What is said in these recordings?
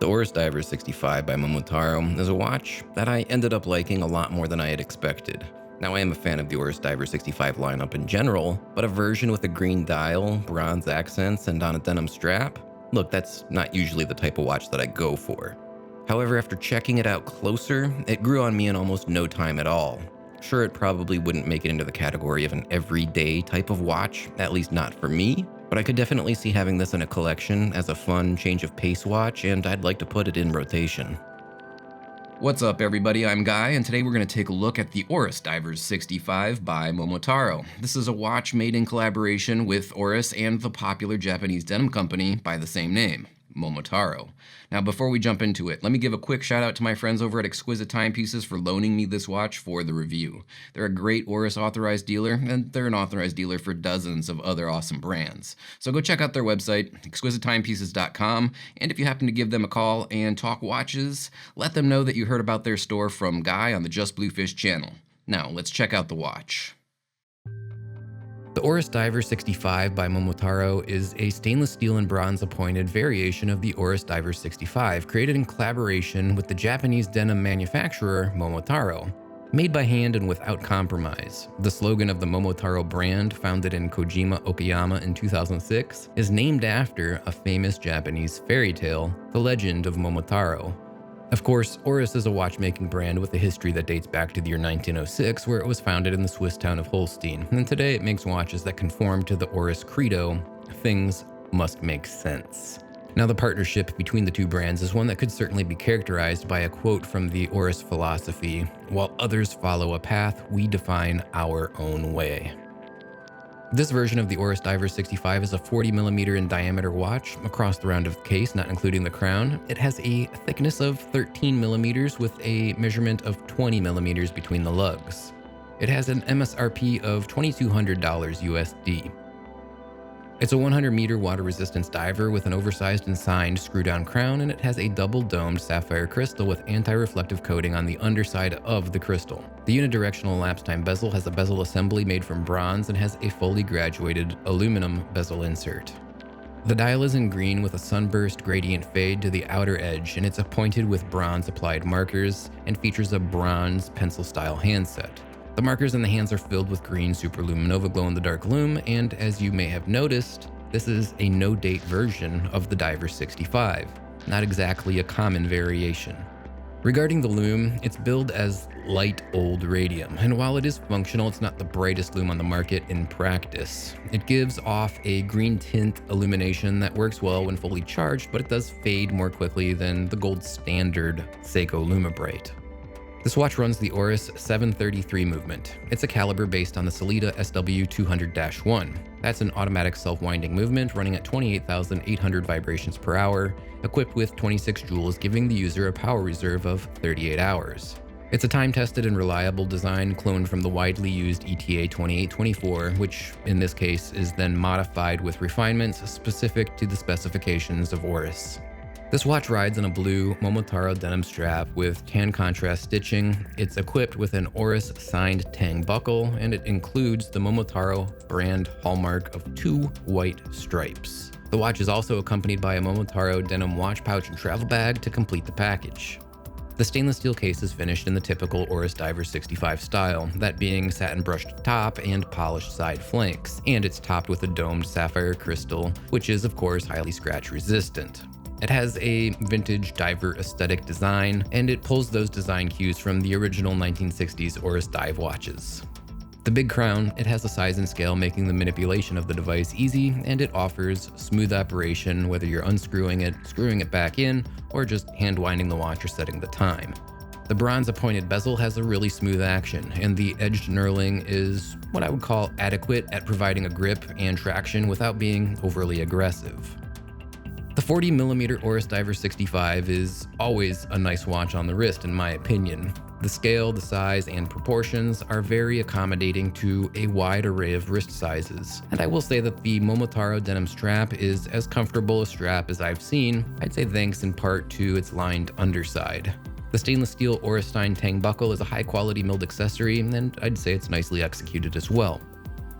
The Oris Divers 65 by Momotaro is a watch that I ended up liking a lot more than I had expected. Now, I am a fan of the Oris Divers 65 lineup in general, but a version with a green dial, bronze accents, and on a denim strap? Look, that's not usually the type of watch that I go for. However, after checking it out closer, it grew on me in almost no time at all. Sure, it probably wouldn't make it into the category of an everyday type of watch, at least not for me, but I could definitely see having this in a collection as a fun change of pace watch, and I'd like to put it in rotation. What's up, everybody? I'm Guy, and today we're going to take a look at the Oris Divers 65 by Momotaro. This is a watch made in collaboration with Oris and the popular Japanese denim company by the same name, Momotaro. Now, before we jump into it, let me give a quick shout out to my friends over at Exquisite Timepieces for loaning me this watch for the review. They're a great Oris authorized dealer, and they're an authorized dealer for dozens of other awesome brands. So go check out their website, exquisitetimepieces.com, and if you happen to give them a call and talk watches, let them know that you heard about their store from Guy on the JustBlueFish channel. Now, let's check out the watch. The Oris Divers 65 by Momotaro is a stainless steel and bronze appointed variation of the Oris Divers 65, created in collaboration with the Japanese denim manufacturer Momotaro. Made by hand and without compromise, the slogan of the Momotaro brand, founded in Kojima, Okayama in 2006, is named after a famous Japanese fairy tale, The Legend of Momotaro. Of course, Oris is a watchmaking brand with a history that dates back to the year 1906, where it was founded in the Swiss town of Holstein, and today it makes watches that conform to the Oris credo, things must make sense. Now, the partnership between the two brands is one that could certainly be characterized by a quote from the Oris philosophy, "While others follow a path, we define our own way." This version of the Oris Divers 65 is a 40mm in diameter watch across the round of the case, not including the crown. It has a thickness of 13mm with a measurement of 20mm between the lugs. It has an MSRP of $2,200 USD. It's a 100-meter water resistance diver with an oversized and signed screw-down crown, and it has a double-domed sapphire crystal with anti-reflective coating on the underside of the crystal. The unidirectional elapsed-time bezel has a bezel assembly made from bronze and has a fully graduated aluminum bezel insert. The dial is in green with a sunburst gradient fade to the outer edge, and it's appointed with bronze-applied markers and features a bronze pencil-style handset. The markers in the hands are filled with green Superluminova glow-in-the-dark lume, and as you may have noticed, this is a no-date version of the Diver 65, not exactly a common variation. Regarding the lume, it's billed as light old radium, and while it is functional, it's not the brightest lume on the market in practice. It gives off a green tint illumination that works well when fully charged, but it does fade more quickly than the gold standard Seiko Lumibright. This watch runs the Oris 733 movement. It's a caliber based on the Sellita SW200-1. That's an automatic self-winding movement running at 28,800 vibrations per hour, equipped with 26 joules, giving the user a power reserve of 38 hours. It's a time-tested and reliable design cloned from the widely used ETA 2824, which in this case is then modified with refinements specific to the specifications of Oris. This watch rides on a blue Momotaro denim strap with tan contrast stitching. It's equipped with an Oris signed tang buckle, and it includes the Momotaro brand hallmark of 2 white stripes. The watch is also accompanied by a Momotaro denim watch pouch and travel bag to complete the package. The stainless steel case is finished in the typical Oris Divers 65 style, that being satin brushed top and polished side flanks, and it's topped with a domed sapphire crystal, which is of course highly scratch resistant. It has a vintage diver aesthetic design, and it pulls those design cues from the original 1960s Oris dive watches. The big crown, it has a size and scale making the manipulation of the device easy, and it offers smooth operation whether you're unscrewing it, screwing it back in, or just hand winding the watch or setting the time. The bronze appointed bezel has a really smooth action, and the edged knurling is what I would call adequate at providing a grip and traction without being overly aggressive. The 40mm Oris Divers 65 is always a nice watch on the wrist in my opinion. The scale, the size, and proportions are very accommodating to a wide array of wrist sizes. And I will say that the Momotaro denim strap is as comfortable a strap as I've seen, I'd say thanks in part to its lined underside. The stainless steel Oris tang buckle is a high quality milled accessory, and I'd say it's nicely executed as well.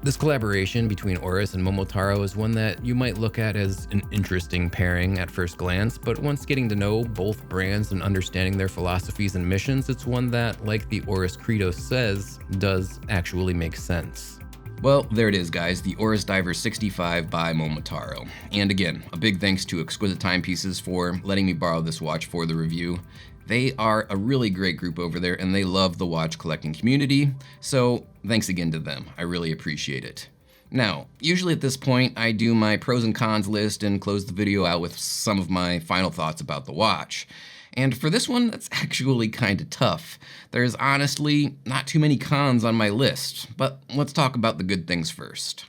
This collaboration between Oris and Momotaro is one that you might look at as an interesting pairing at first glance, but once getting to know both brands and understanding their philosophies and missions, it's one that, like the Oris Credo says, does actually make sense. Well, there it is, guys, the Oris Divers 65 by Momotaro. And again, a big thanks to Exquisite Timepieces for letting me borrow this watch for the review. They are a really great group over there, and they love the watch collecting community, so thanks again to them. I really appreciate it. Now, usually at this point, I do my pros and cons list and close the video out with some of my final thoughts about the watch. And for this one, that's actually kind of tough. There's honestly not too many cons on my list, but let's talk about the good things first.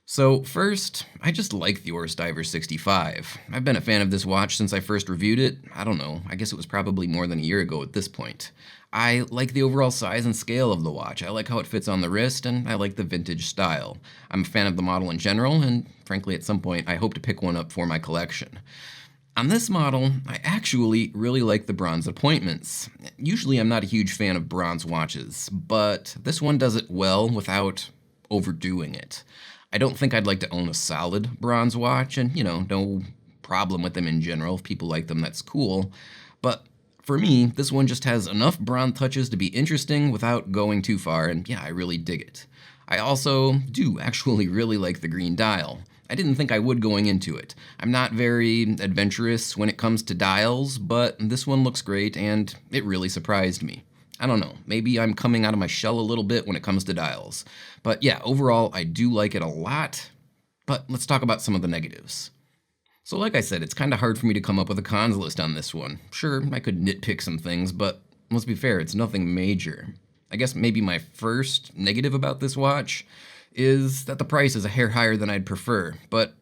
So first, I just like the Oris Divers 65. I've been a fan of this watch since I first reviewed it. I don't know, I guess it was probably more than a year ago at this point. I like the overall size and scale of the watch. I like how it fits on the wrist, and I like the vintage style. I'm a fan of the model in general, and frankly at some point I hope to pick one up for my collection. On this model, I actually really like the bronze appointments. Usually I'm not a huge fan of bronze watches, but this one does it well without overdoing it. I don't think I'd like to own a solid bronze watch, and no problem with them in general. If people like them, that's cool. But for me, this one just has enough bronze touches to be interesting without going too far, and yeah, I really dig it. I also do actually really like the green dial. I didn't think I would going into it. I'm not very adventurous when it comes to dials, but this one looks great, and it really surprised me. I don't know, maybe I'm coming out of my shell a little bit when it comes to dials. But yeah, overall, I do like it a lot, but let's talk about some of the negatives. So like I said, it's kind of hard for me to come up with a cons list on this one. Sure, I could nitpick some things, but let's be fair, it's nothing major. I guess maybe my first negative about this watch is that the price is a hair higher than I'd prefer, but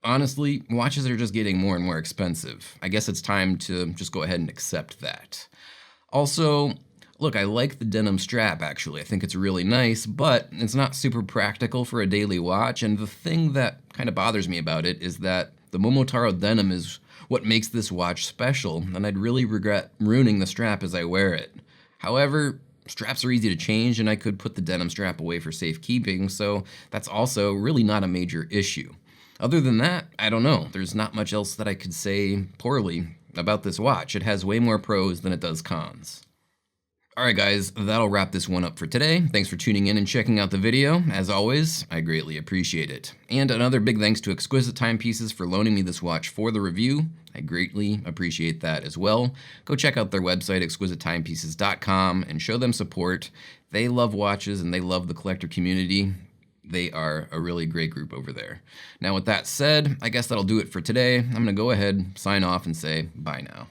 honestly, watches are just getting more and more expensive. I guess it's time to just go ahead and accept that. Also, look, I like the denim strap, actually. I think it's really nice, but it's not super practical for a daily watch, and the thing that kind of bothers me about it is that the Momotaro denim is what makes this watch special, and I'd really regret ruining the strap as I wear it. However, straps are easy to change, and I could put the denim strap away for safekeeping, so that's also really not a major issue. Other than that, I don't know. There's not much else that I could say poorly about this watch. It has way more pros than it does cons. Alright guys, that'll wrap this one up for today. Thanks for tuning in and checking out the video. As always, I greatly appreciate it. And another big thanks to Exquisite Timepieces for loaning me this watch for the review. I greatly appreciate that as well. Go check out their website, exquisitetimepieces.com, and show them support. They love watches and they love the collector community. They are a really great group over there. Now with that said, I guess that'll do it for today. I'm going to go ahead, sign off, and say bye now.